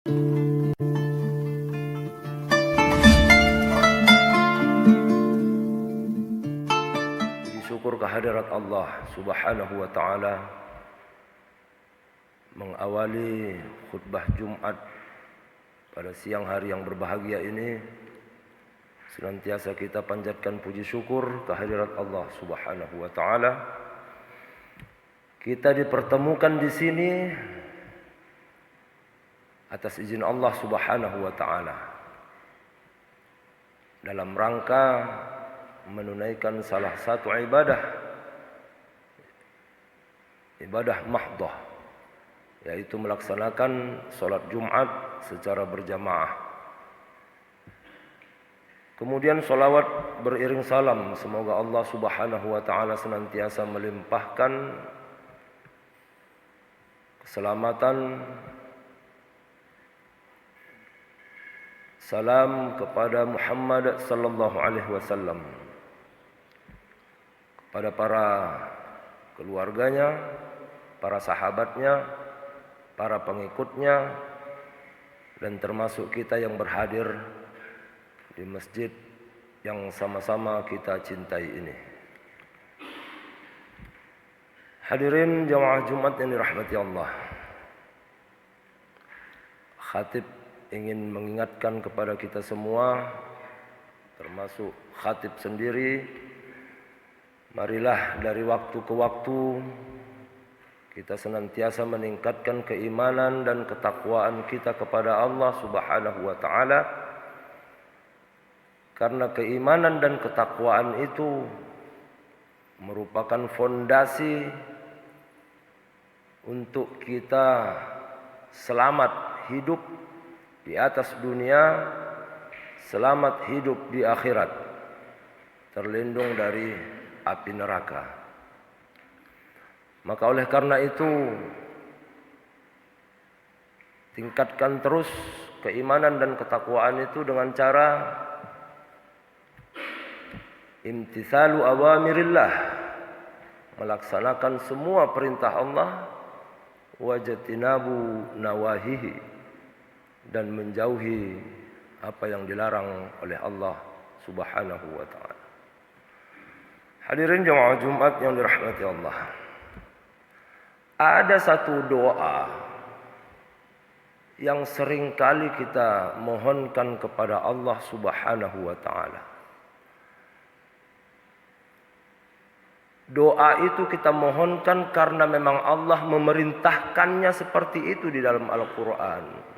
Syukur kehadirat Allah Subhanahu wa taala mengawali khutbah Jumat pada siang hari yang berbahagia ini. Senantiasa kita panjatkan puji syukur kehadirat Allah Subhanahu wa taala. Kita dipertemukan di sini atas izin Allah Subhanahu wa taala dalam rangka menunaikan salah satu ibadah mahdhah, yaitu melaksanakan salat Jumat secara berjamaah. Kemudian salawat beriring salam, semoga Allah Subhanahu wa taala senantiasa melimpahkan keselamatan, salam kepada Muhammad sallallahu alaihi wasallam, kepada para keluarganya, para sahabatnya, para pengikutnya, dan termasuk kita yang berhadir di masjid yang sama-sama kita cintai ini. Hadirin jamaah Jumat yang dirahmati Allah, khatib ingin mengingatkan kepada kita semua, termasuk khatib sendiri, marilah dari waktu ke waktu kita senantiasa meningkatkan keimanan dan ketakwaan kita kepada Allah Subhanahu wa taala, karena keimanan dan ketakwaan itu merupakan fondasi untuk kita selamat hidup di atas dunia, selamat hidup di akhirat, terlindung dari api neraka. Maka oleh karena itu, tingkatkan terus keimanan dan ketakwaan itu dengan cara imtithalu awamirillah, melaksanakan semua perintah Allah, wajtinabu nawahihi, dan menjauhi apa yang dilarang oleh Allah Subhanahu wa taala. Hadirin jemaah Jumat yang dirahmati Allah, ada satu doa yang sering kali kita mohonkan kepada Allah Subhanahu wa taala. Doa itu kita mohonkan karena memang Allah memerintahkannya seperti itu di dalam Al-Quran.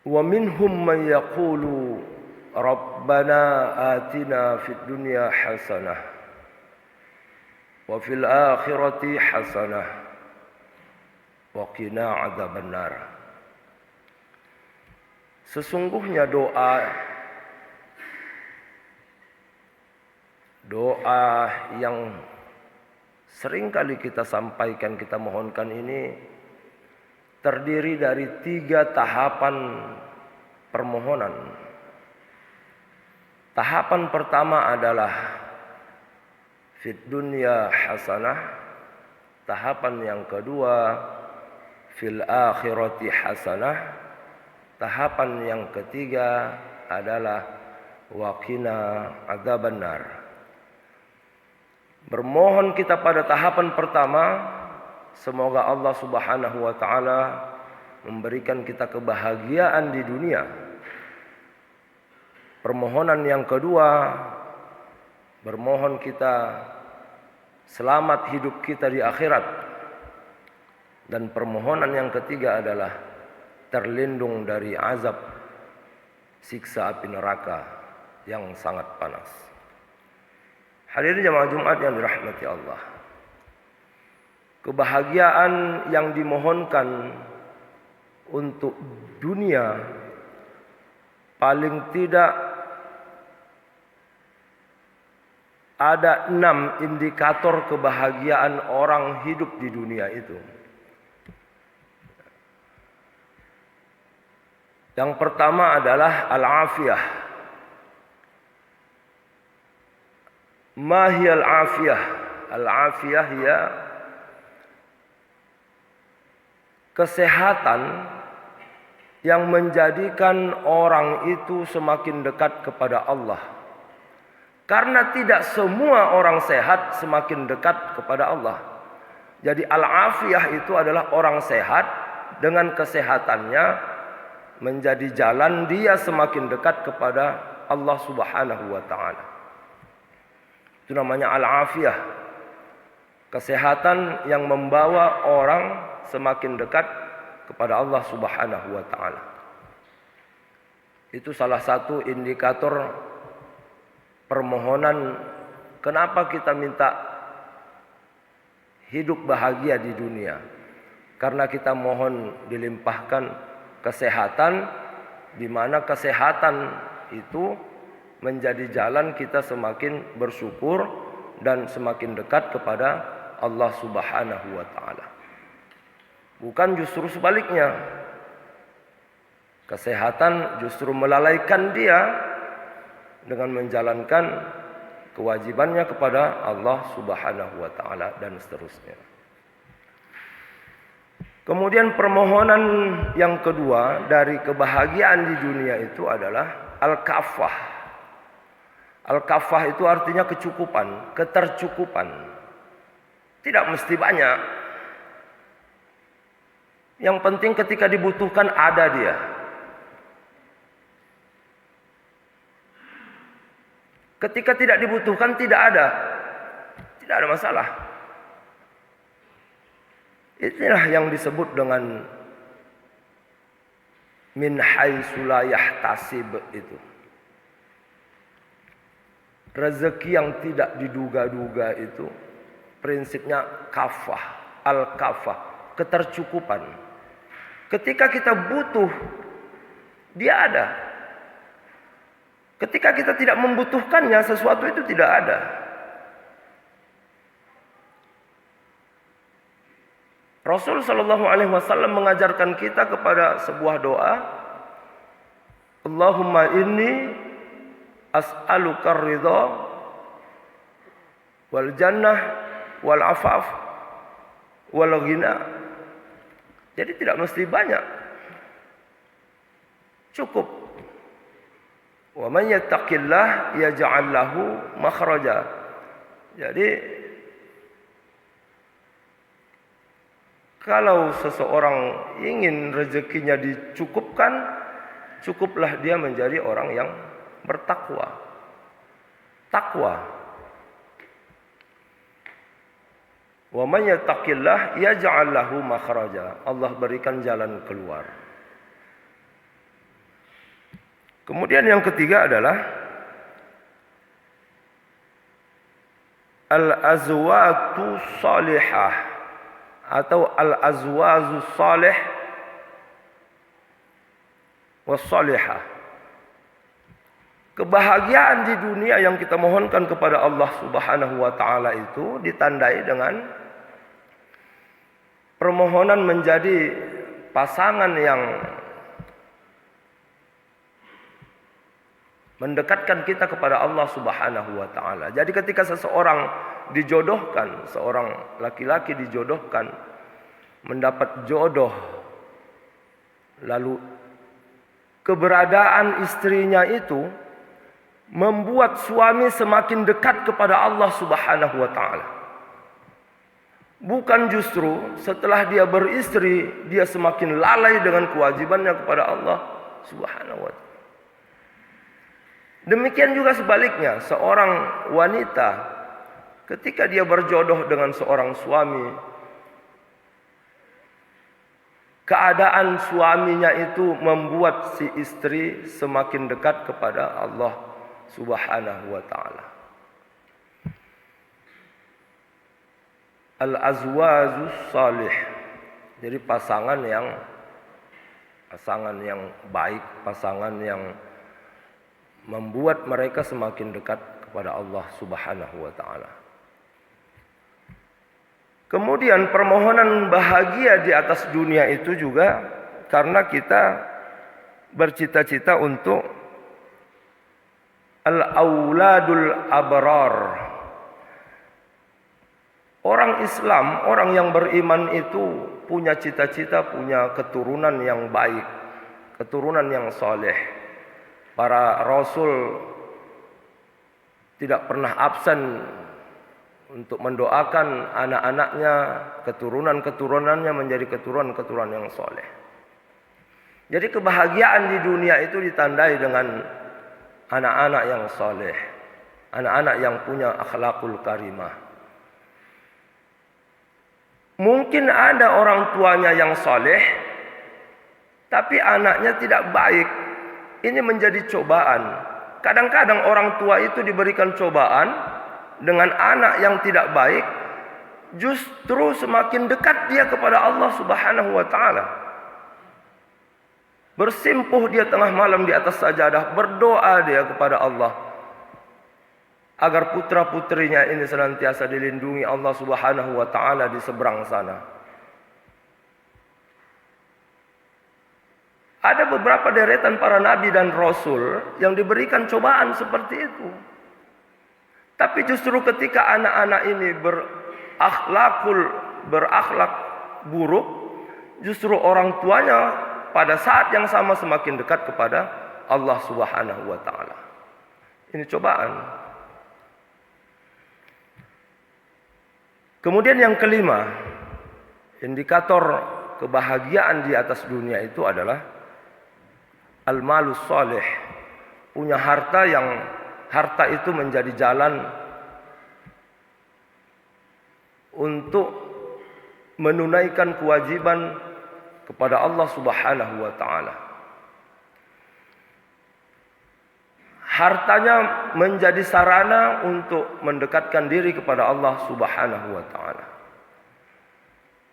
Wa minhum man yaqulu Rabbana atina fid dunya hasanah wa fil akhirati hasanah wa qina adzabannar. Sesungguhnya doa yang sering kali kita sampaikan, kita mohonkan ini terdiri dari 3 tahapan permohonan. Tahapan pertama adalah fid dunya hasanah, tahapan yang kedua fil akhirati hasanah, tahapan yang ketiga adalah waqina adzabannar. Bermohon kita pada tahapan pertama, semoga Allah Subhanahu wa taala memberikan kita kebahagiaan di dunia. Permohonan yang kedua, bermohon kita selamat hidup kita di akhirat. Dan permohonan yang ketiga adalah terlindung dari azab siksa api neraka yang sangat panas. Hadirin jemaah Jumat yang dirahmati Allah, kebahagiaan yang dimohonkan untuk dunia paling tidak ada 6 indikator kebahagiaan orang hidup di dunia itu. Yang pertama adalah al-afiyah. Ma hiya al-afiyah? Al-afiyah hiya kesehatan yang menjadikan orang itu semakin dekat kepada Allah. Karena tidak semua orang sehat semakin dekat kepada Allah. Jadi al-afiyah itu adalah orang sehat dengan kesehatannya menjadi jalan dia semakin dekat kepada Allah Subhanahu wa taala. Itu namanya al-afiyah. Kesehatan yang membawa orang semakin dekat kepada Allah Subhanahu wa taala. Itu salah satu indikator permohonan kenapa kita minta hidup bahagia di dunia. Karena kita mohon dilimpahkan kesehatan, di mana kesehatan itu menjadi jalan kita semakin bersyukur dan semakin dekat kepada Allah Subhanahu wa taala. Bukan justru sebaliknya. Kesehatan justru melalaikan dia dengan menjalankan kewajibannya kepada Allah Subhanahu wa taala dan seterusnya. Kemudian permohonan yang kedua dari kebahagiaan di dunia itu adalah al-kafah. Al-kafah itu artinya kecukupan, ketercukupan. Tidak mesti banyak. Yang penting ketika dibutuhkan ada dia. Ketika tidak dibutuhkan tidak ada. Tidak ada masalah. Inilah yang disebut dengan min haitsu la yahtasib itu. Rezeki yang tidak diduga-duga itu prinsipnya kafah, al-kafah, ketercukupan. Ketika kita butuh, dia ada. Ketika kita tidak membutuhkannya, sesuatu itu tidak ada. Rasul sallallahu alaihi wasallam mengajarkan kita kepada sebuah doa, Allahumma inni as'aluka ridha wal jannah wal afaf wal ghina. Jadi tidak mesti banyak. Cukup. Wa man yattaqillah yaj'al lahu makhraja. Jadi kalau seseorang ingin rezekinya dicukupkan, cukuplah dia menjadi orang yang bertakwa. Takwa. Wa man yattaqillah yaj'al lahu makhraja. Allah berikan jalan keluar. Kemudian yang ketiga adalah al-azwatu salihah atau al-azwazu salih was salihah. Kebahagiaan di dunia yang kita mohonkan kepada Allah Subhanahu wa taala itu ditandai dengan permohonan menjadi pasangan yang mendekatkan kita kepada Allah Subhanahu wa taala. Jadi ketika seseorang dijodohkan, seorang laki-laki dijodohkan mendapat jodoh, lalu keberadaan istrinya itu membuat suami semakin dekat kepada Allah Subhanahu wa taala. Bukan justru setelah dia beristri dia semakin lalai dengan kewajibannya kepada Allah Subhanahu wa taala. Demikian juga sebaliknya, seorang wanita ketika dia berjodoh dengan seorang suami, keadaan suaminya itu membuat si istri semakin dekat kepada Allah Subhanahu wa taala. Al-azwazus salih. Jadi pasangan yang baik, pasangan yang membuat mereka semakin dekat kepada Allah Subhanahu wa taala. Kemudian permohonan bahagia di atas dunia itu juga karena kita bercita-cita untuk al-auladul abrar. Orang Islam, orang yang beriman itu punya cita-cita, punya keturunan yang baik, keturunan yang soleh. Para rasul tidak pernah absen untuk mendoakan anak-anaknya, keturunan-keturunannya menjadi keturunan-keturunan yang soleh. Jadi kebahagiaan di dunia itu ditandai dengan anak-anak yang soleh, anak-anak yang punya akhlakul karimah. Mungkin ada orang tuanya yang soleh, tapi anaknya tidak baik. Ini menjadi cobaan. Kadang-kadang orang tua itu diberikan cobaan dengan anak yang tidak baik, justru semakin dekat dia kepada Allah Subhanahu wa Ta'ala. Bersimpuh dia tengah malam di atas sajadah, berdoa dia kepada Allah agar putra-putrinya ini senantiasa dilindungi Allah Subhanahu wa Ta'ala di seberang sana. Ada beberapa deretan para nabi dan rasul yang diberikan cobaan seperti itu. Tapi justru ketika anak-anak ini berakhlak buruk, justru orang tuanya pada saat yang sama semakin dekat kepada Allah Subhanahu wa Ta'ala. Ini cobaan. Kemudian yang kelima, indikator kebahagiaan di atas dunia itu adalah al-malus soleh. Punya harta yang harta itu menjadi jalan untuk menunaikan kewajiban kepada Allah Subhanahu wa Ta'ala. Hartanya menjadi sarana untuk mendekatkan diri kepada Allah Subhanahu wa Ta'ala.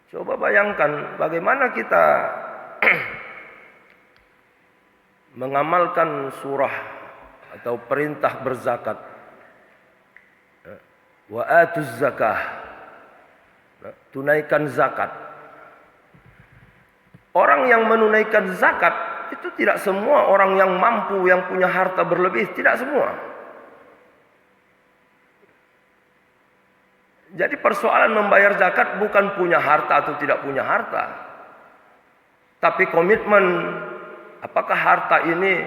Coba bayangkan bagaimana kita mengamalkan surah atau perintah berzakat. Wa atuz zakah. Tunaikan zakat. Orang yang menunaikan zakat itu tidak semua orang yang mampu, yang punya harta berlebih, tidak semua. Jadi persoalan membayar zakat bukan punya harta atau tidak punya harta, tapi komitmen apakah harta ini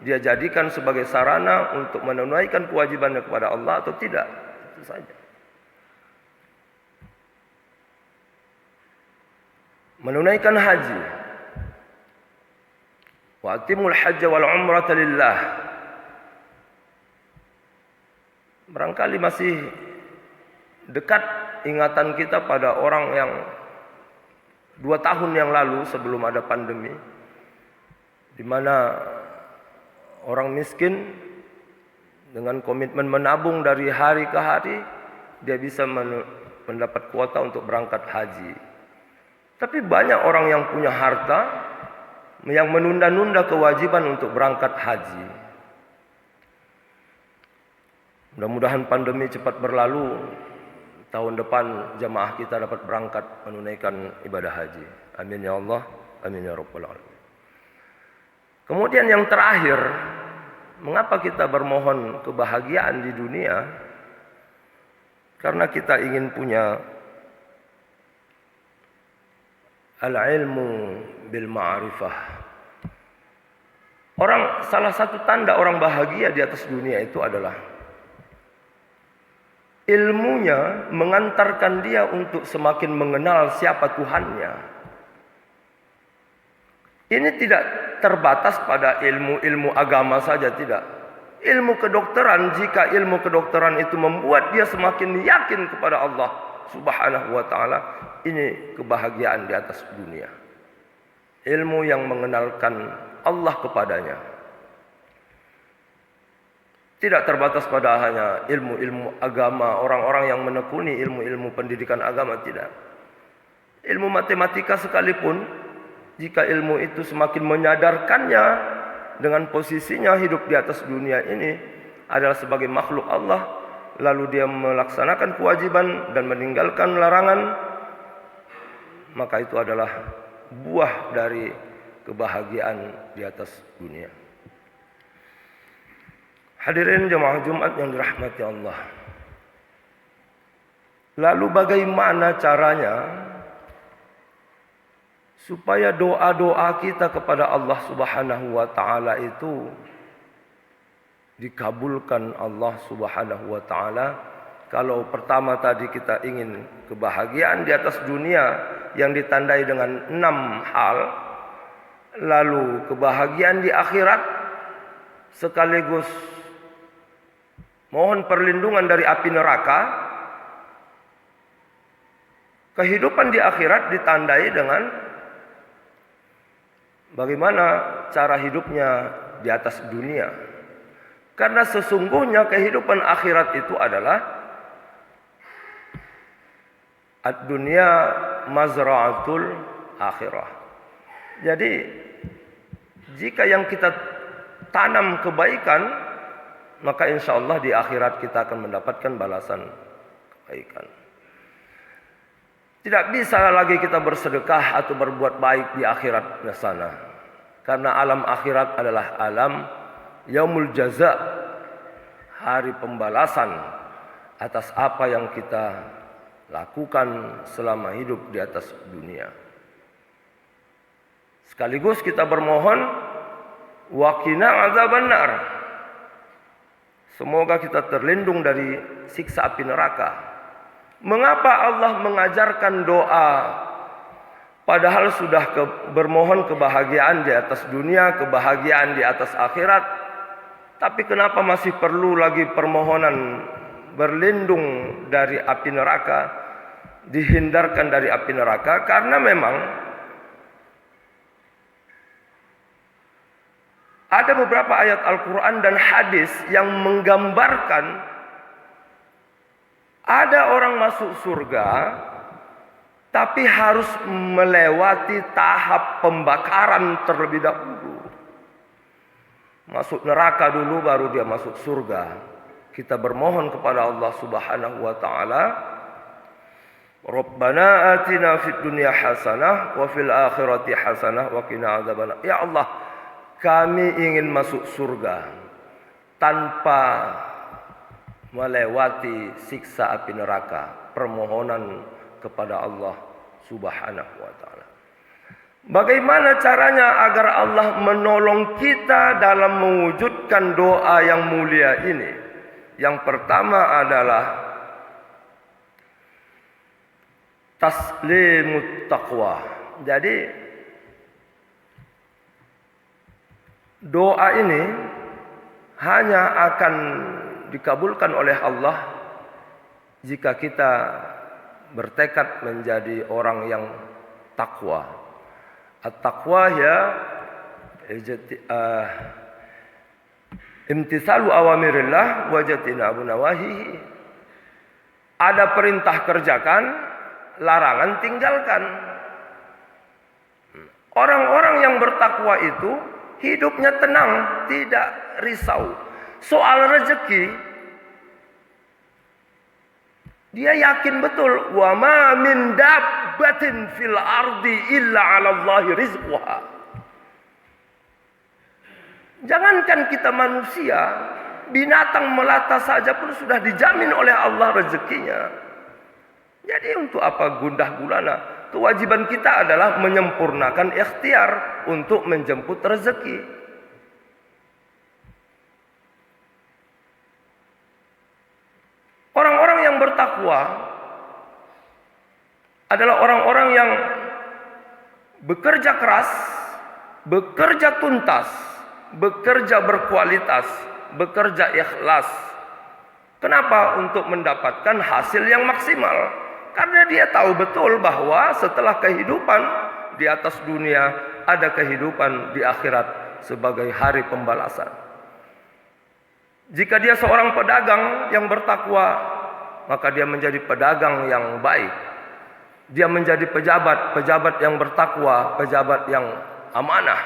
dia jadikan sebagai sarana untuk menunaikan kewajibannya kepada Allah atau tidak. Itu saja. Menunaikan haji. Wa atimul hajja wal umrata lillah. Barangkali masih dekat ingatan kita pada orang yang 2 tahun yang lalu sebelum ada pandemi, di mana orang miskin dengan komitmen menabung dari hari ke hari, dia bisa mendapat kuota untuk berangkat haji. Tapi banyak orang yang punya harta yang menunda-nunda kewajiban untuk berangkat haji. Mudah-mudahan pandemi cepat berlalu. Tahun depan jamaah kita dapat berangkat menunaikan ibadah haji. Amin ya Allah, amin ya rabbal alamin. Kemudian yang terakhir, mengapa kita bermohon kebahagiaan di dunia? Karena kita ingin punya al-ilmu bil ma'rifah. Salah satu tanda orang bahagia di atas dunia itu adalah ilmunya mengantarkan dia untuk semakin mengenal siapa Tuhannya. Ini tidak terbatas pada ilmu-ilmu agama saja, tidak. Ilmu kedokteran, jika ilmu kedokteran itu membuat dia semakin yakin kepada Allah Subhanahu wa Ta'ala, ini kebahagiaan di atas dunia. Ilmu yang mengenalkan Allah kepadanya. Tidak terbatas pada hanya ilmu-ilmu agama, orang-orang yang menekuni ilmu-ilmu pendidikan agama, tidak. Ilmu matematika sekalipun, jika ilmu itu semakin menyadarkannya dengan posisinya hidup di atas dunia ini adalah sebagai makhluk Allah, lalu dia melaksanakan kewajiban dan meninggalkan larangan, maka itu adalah buah dari kebahagiaan di atas dunia. Hadirin jemaah Jumat yang dirahmati Allah. Lalu bagaimana caranya supaya doa-doa kita kepada Allah Subhanahu wa taala itu dikabulkan Allah Subhanahu wa taala? Kalau pertama tadi kita ingin kebahagiaan di atas dunia yang ditandai dengan 6 hal, lalu kebahagiaan di akhirat sekaligus mohon perlindungan dari api neraka. Kehidupan di akhirat ditandai dengan bagaimana cara hidupnya di atas dunia. Karena sesungguhnya kehidupan akhirat itu adalah ad-dunya mazra'atul akhirah. Jadi jika yang kita tanam kebaikan, maka insya Allah di akhirat kita akan mendapatkan balasan kebaikan. Tidak bisa lagi kita bersedekah atau berbuat baik di akhirat sana. Karena alam akhirat adalah alam yaumul jaza, hari pembalasan atas apa yang kita lakukan selama hidup di atas dunia. Sekaligus kita bermohon waqina azabannar. Semoga kita terlindung dari siksa api neraka. Mengapa Allah mengajarkan doa padahal sudah bermohon kebahagiaan di atas dunia, kebahagiaan di atas akhirat, tapi kenapa masih perlu lagi permohonan berlindung dari api neraka, dihindarkan dari api neraka? Karena memang ada beberapa ayat Al-Quran dan hadis yang menggambarkan ada orang masuk surga tapi harus melewati tahap pembakaran terlebih dahulu. Masuk neraka dulu baru dia masuk surga. Kita bermohon kepada Allah Subhanahu wa taala, Rabbana atina fid dunya hasanah wa fil akhirati hasanah wa qina adzabannar. Ya Allah, kami ingin masuk surga tanpa melewati siksa api neraka. Permohonan kepada Allah Subhanahu wa taala. Bagaimana caranya agar Allah menolong kita dalam mewujudkan doa yang mulia ini? Yang pertama adalah taslimut taqwa. Jadi doa ini hanya akan dikabulkan oleh Allah jika kita bertekad menjadi orang yang takwa. At-taqwa ya imtithalu awamirillah wa jatinabu nawahihi. Ada perintah kerjakan, larangan tinggalkan. Orang-orang yang bertakwa itu hidupnya tenang, tidak risau. Soal rezeki, dia yakin betul, wa ma min dabbatin fil ardi illa 'ala Allahi rizquha. Jangankan kita manusia, binatang melata saja pun sudah dijamin oleh Allah rezekinya. Jadi untuk apa gundah gulana? Kewajiban kita adalah menyempurnakan ikhtiar untuk menjemput rezeki. Orang-orang yang bertakwa adalah orang-orang yang bekerja keras, bekerja tuntas, bekerja berkualitas, bekerja ikhlas. Kenapa? Untuk mendapatkan hasil yang maksimal. Karena dia tahu betul bahwa setelah kehidupan di atas dunia ada kehidupan di akhirat sebagai hari pembalasan. Jika dia seorang pedagang yang bertakwa, maka dia menjadi pedagang yang baik. Dia menjadi pejabat yang bertakwa, pejabat yang amanah.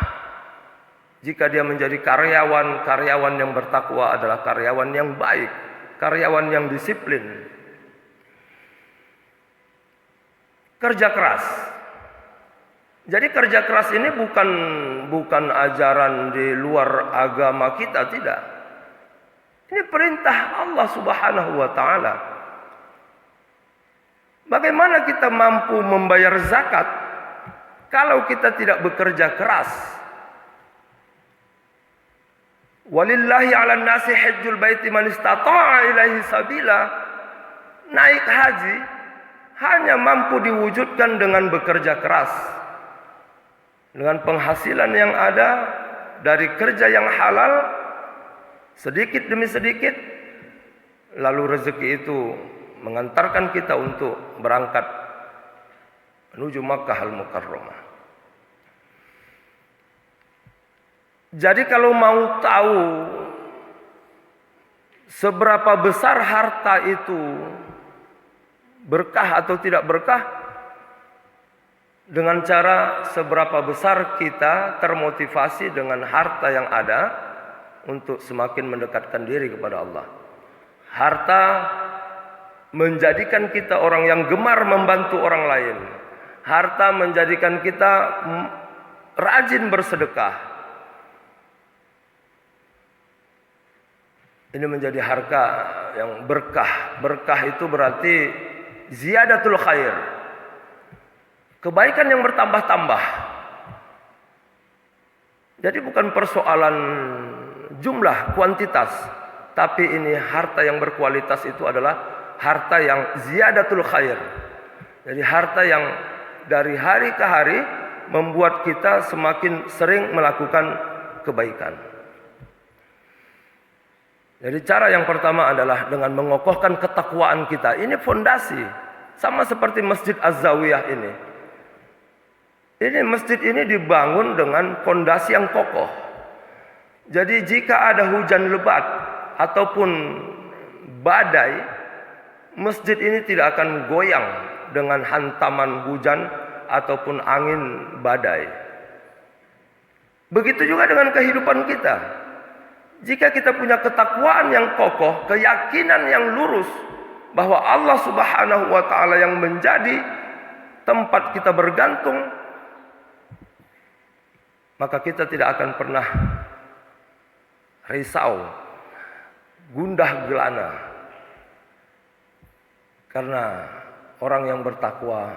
Jika dia menjadi karyawan yang bertakwa adalah karyawan yang baik, karyawan yang disiplin. Kerja keras. Jadi kerja keras ini bukan ajaran di luar agama kita, tidak. Ini perintah Allah Subhanahu wa taala. Bagaimana kita mampu membayar zakat kalau kita tidak bekerja keras? Walillahi 'alan nasi hajjul baiti man istata'a ilaihi sabila. Naik haji hanya mampu diwujudkan dengan bekerja keras. Dengan penghasilan yang ada dari kerja yang halal, sedikit demi sedikit, lalu rezeki itu mengantarkan kita untuk berangkat menuju Makkah Al-Mukarramah. Jadi kalau mau tahu seberapa besar harta itu berkah atau tidak berkah, dengan cara seberapa besar kita termotivasi dengan harta yang ada untuk semakin mendekatkan diri kepada Allah. Harta menjadikan kita orang yang gemar membantu orang lain. Harta menjadikan kita rajin bersedekah. Ini menjadi harta yang berkah. Berkah itu berarti ziyadatul khair. Kebaikan yang bertambah-tambah. Jadi bukan persoalan jumlah, kuantitas. Tapi ini harta yang berkualitas itu adalah harta yang ziyadatul khair. Jadi harta yang dari hari ke hari membuat kita semakin sering melakukan kebaikan. Jadi cara yang pertama adalah dengan mengokohkan ketakwaan kita. Ini fondasi. Sama seperti Masjid Az-Zawiyah ini. Ini masjid ini dibangun dengan fondasi yang kokoh. Jadi jika ada hujan lebat ataupun badai, masjid ini tidak akan goyang dengan hantaman hujan ataupun angin badai. Begitu juga dengan kehidupan kita. Jika kita punya ketakwaan yang kokoh, keyakinan yang lurus bahwa Allah Subhanahu wa taala yang menjadi tempat kita bergantung, maka kita tidak akan pernah risau, gundah gelana. Karena orang yang bertakwa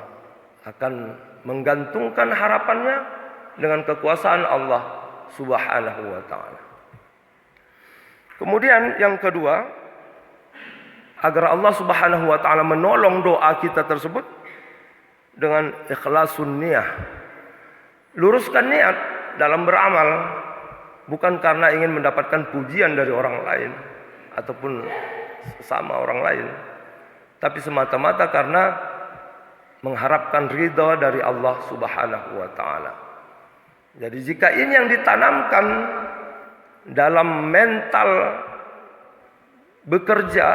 akan menggantungkan harapannya dengan kekuasaan Allah Subhanahu wa taala. Kemudian yang kedua, agar Allah Subhanahu wa taala menolong doa kita tersebut dengan ikhlasun niyah. Luruskan niat dalam beramal, bukan karena ingin mendapatkan pujian dari orang lain ataupun sesama orang lain, tapi semata-mata karena mengharapkan ridha dari Allah Subhanahu wa taala. Jadi jika ini yang ditanamkan dalam mental bekerja,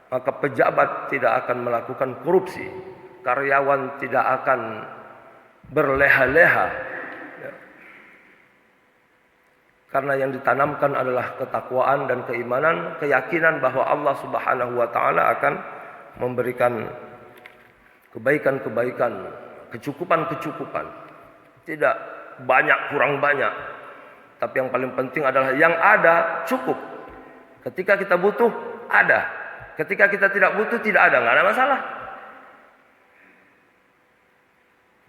maka pejabat tidak akan melakukan korupsi, karyawan tidak akan berleha-leha, ya. Karena yang ditanamkan adalah ketakwaan dan keimanan, keyakinan bahwa Allah Subhanahu wa taala akan memberikan kebaikan-kebaikan, kecukupan-kecukupan. Tidak banyak kurang banyak, tapi yang paling penting adalah yang ada cukup. Ketika kita butuh ada, ketika kita tidak butuh tidak ada, nggak ada masalah.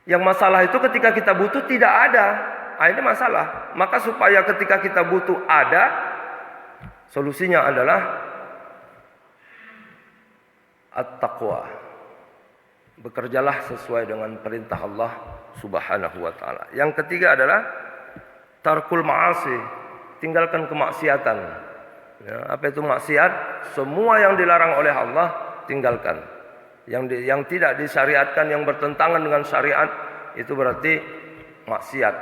Yang masalah itu ketika kita butuh tidak ada. Nah, ini masalah. Maka supaya ketika kita butuh ada, solusinya adalah at-taqwa. Bekerjalah sesuai dengan perintah Allah Subhanahu wa taala. Yang ketiga adalah tarkul ma'asi, tinggalkan kemaksiatan. Ya, apa itu maksiat? Semua yang dilarang oleh Allah tinggalkan. Yang tidak disyariatkan, yang bertentangan dengan syariat, itu berarti maksiat.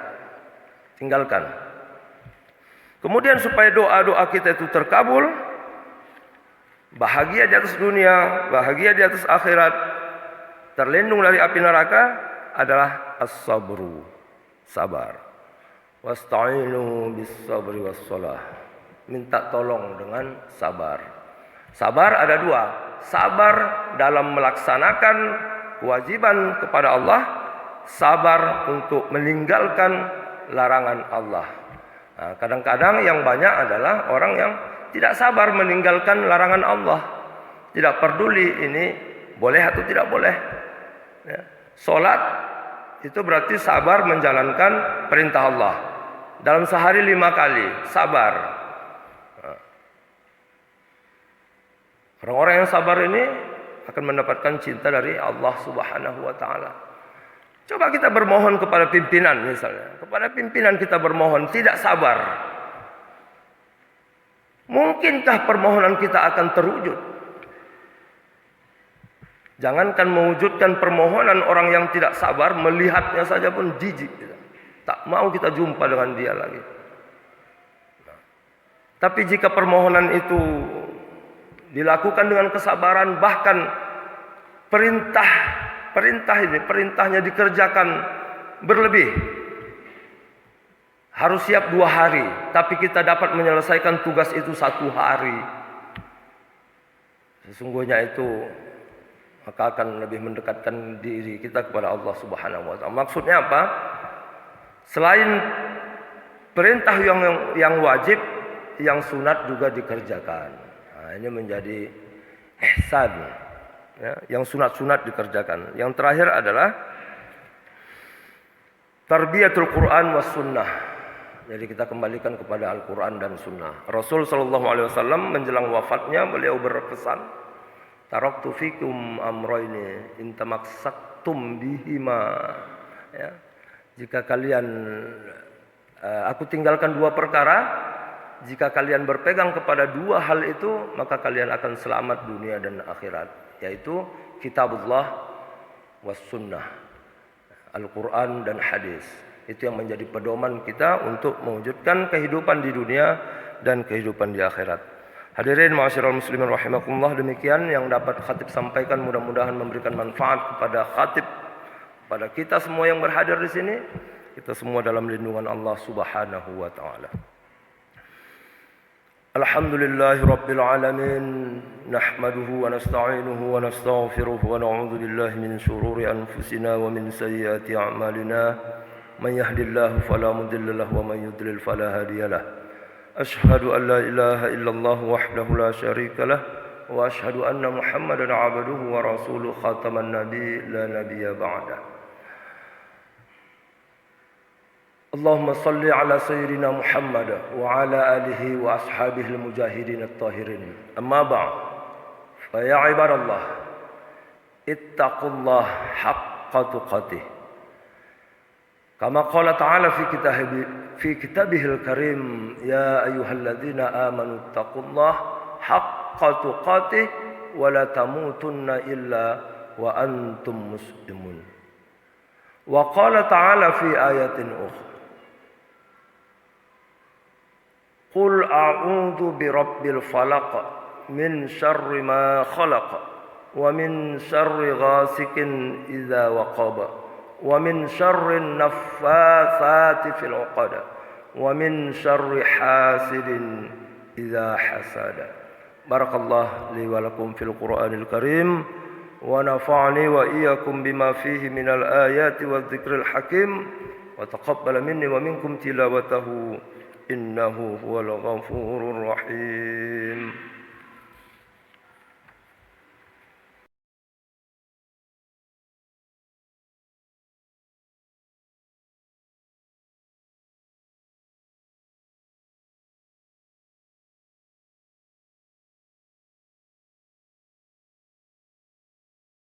Tinggalkan. Kemudian supaya doa-doa kita itu terkabul, bahagia di atas dunia, bahagia di atas akhirat, terlindung dari api neraka, adalah as-sabru, sabar. Wasta'inu bis-sabri was-shalah. Minta tolong dengan sabar. Sabar ada dua. Sabar dalam melaksanakan kewajiban kepada Allah, sabar untuk meninggalkan larangan Allah. Nah, kadang-kadang yang banyak adalah orang yang tidak sabar meninggalkan larangan Allah. Tidak peduli ini boleh atau tidak boleh. Ya. Sholat itu berarti sabar menjalankan perintah Allah. Dalam sehari 5 kali, sabar. Orang-orang yang sabar ini akan mendapatkan cinta dari Allah Subhanahu wa Ta'ala. Coba kita bermohon kepada pimpinan misalnya. Kepada pimpinan kita bermohon tidak sabar. Mungkinkah permohonan kita akan terwujud? Jangankan mewujudkan permohonan, orang yang tidak sabar melihatnya saja pun jijik. Tak mau kita jumpa dengan dia lagi. Tapi jika permohonan itu dilakukan dengan kesabaran, bahkan perintahnya dikerjakan berlebih, harus siap 2 hari, tapi kita dapat menyelesaikan tugas itu 1 hari, sesungguhnya itu maka akan lebih mendekatkan diri kita kepada Allah Subhanahu wa Ta'ala. Maksudnya apa? Selain perintah yang wajib, yang sunat juga dikerjakan. Nah, ini menjadi ihsan. Ya, yang sunat-sunat dikerjakan. Yang terakhir adalah tarbiyatul Quran was sunnah. Jadi kita kembalikan kepada Al-Quran dan Sunnah. Rasul Shallallahu Alaihi Wasallam menjelang wafatnya beliau berpesan, taraktu fikum amroini intamaksaktum bihima. Ya, jika kalian aku tinggalkan 2 perkara. Jika kalian berpegang kepada 2 hal itu, maka kalian akan selamat dunia dan akhirat, yaitu kitabullah was sunnah, Al-Quran dan hadis. Itu yang menjadi pedoman kita untuk mewujudkan kehidupan di dunia dan kehidupan di akhirat. Hadirin ma'asyiral muslimin rahimakumullah, demikian yang dapat khatib sampaikan, mudah-mudahan memberikan manfaat kepada khatib, pada kita semua yang berhadir di sini. Kita semua dalam lindungan Allah Subhanahu wa Ta'ala. Alhamdulillahi Rabbil Alamin. Nahmaduhu wa nasta'inuhu wa nastaghfiruhu wa na'udhu billahi min syururi anfusina wa min sayyiati a'malina. Man yahdillahu fala mudilla lahu wa man yudlil fala hadiya lahu. Ashhadu an la ilaha illallah wahdahu la syarika lah wa ashhadu anna Muhammadan 'abduhu wa rasuluhu khataman nabi la nabiyya ba'da. Allahumma salli ala sayyidina Muhammad wa ala alihi wa ashabihi al-mujahidin at-tahirin. Amma ba'd. Fa ya ibadallah, ittaqullah haqqa tuqatih. Kama qala ta'ala fi kitabihil karim, ya ayyuhalladzina amanu ittaqullah haqqa tuqatih wa la tamutunna illa wa antum muslimun. Wa qala ta'ala fi ayatin ukhra, Qul a'udzu birabbil falaq min syarri ma khalaq wa min syarri ghasikin idza waqab wa min syarri naffatsati fil 'uqad wa min syarri hasidin idza hasada. Barakallahu li wa lakum fil Qur'anil Karim wa nafa'ani wa iyyakum bima fihi minal ayati wadh-dhikril hakim wa taqabbala minni wa minkum tilawatahu innahu huwal ghafurur rahim.